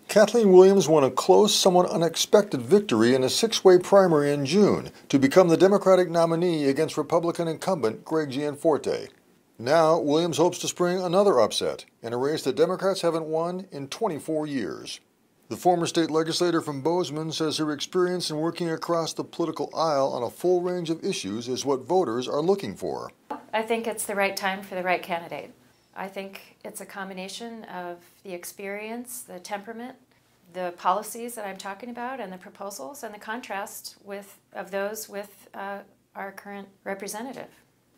Kathleen Williams won a close, somewhat unexpected victory in a six-way primary in June to become the Democratic nominee against Republican incumbent Greg Gianforte. Now, Williams hopes to spring another upset in a race that Democrats haven't won in 24 years. The former state legislator from Bozeman says her experience in working across the political aisle on a full range of issues is what voters are looking for. I think it's the right time for the right candidate. I think it's a combination of the experience, the temperament, the policies that I'm talking about, and the proposals, and the contrast of those with our current representative.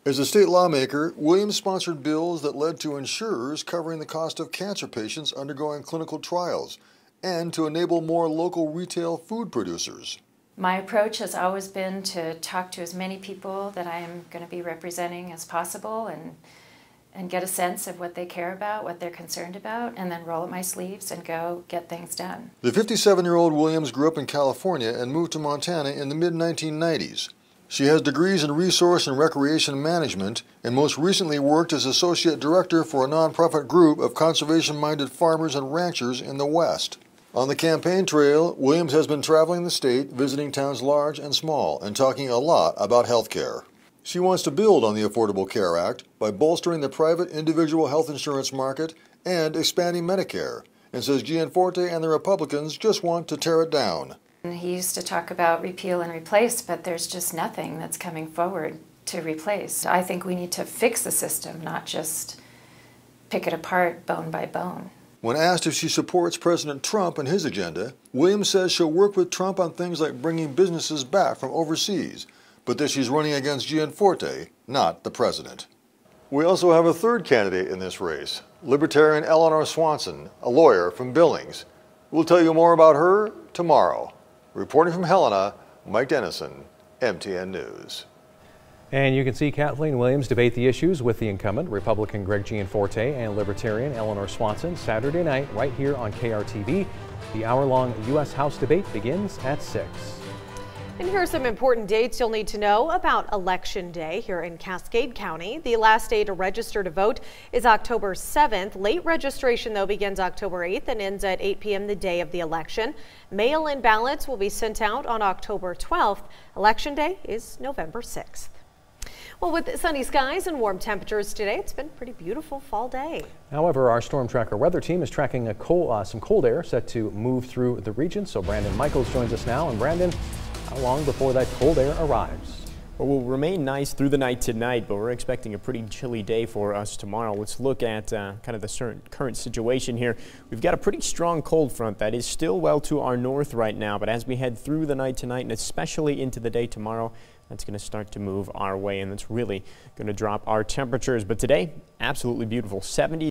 As a state lawmaker, Williams sponsored bills that led to insurers covering the cost of cancer patients undergoing clinical trials and to enable more local retail food producers. My approach has always been to talk to as many people that I am going to be representing as possible and get a sense of what they care about, what they're concerned about, and then roll up my sleeves and go get things done. The 57-year-old Williams grew up in California and moved to Montana in the mid-1990s. She has degrees in resource and recreation management and most recently worked as associate director for a nonprofit group of conservation-minded farmers and ranchers in the West. On the campaign trail, Williams has been traveling the state, visiting towns large and small, and talking a lot about health care. She wants to build on the Affordable Care Act by bolstering the private individual health insurance market and expanding Medicare, and says Gianforte and the Republicans just want to tear it down. He used to talk about repeal and replace, but there's just nothing that's coming forward to replace. I think we need to fix the system, not just pick it apart bone by bone. When asked if she supports President Trump and his agenda, Williams says she'll work with Trump on things like bringing businesses back from overseas, but that she's running against Gianforte, not the president. We also have a third candidate in this race, Libertarian Eleanor Swanson, a lawyer from Billings. We'll tell you more about her tomorrow. Reporting from Helena, Mike Dennison, MTN News. And you can see Kathleen Williams debate the issues with the incumbent, Republican Greg Gianforte, and Libertarian Eleanor Swanson Saturday night right here on KRTV. The hour-long U.S. House debate begins at 6. And here are some important dates you'll need to know about Election Day here in Cascade County. The last day to register to vote is October 7th. Late registration, though, begins October 8th and ends at 8 p.m. the day of the election. Mail-in ballots will be sent out on October 12th. Election Day is November 6th. Well, with sunny skies and warm temperatures today, it's been a pretty beautiful fall day. However, our Storm Tracker weather team is tracking some cold air set to move through the region. So Brandon Michaels joins us now. And Brandon, how long before that cold air arrives? Well, we'll remain nice through the night tonight, but we're expecting a pretty chilly day for us tomorrow. Let's look at kind of the current situation here. We've got a pretty strong cold front that is still well to our north right now, but as we head through the night tonight and especially into the day tomorrow, that's going to start to move our way, and that's really going to drop our temperatures. But today, absolutely beautiful. 70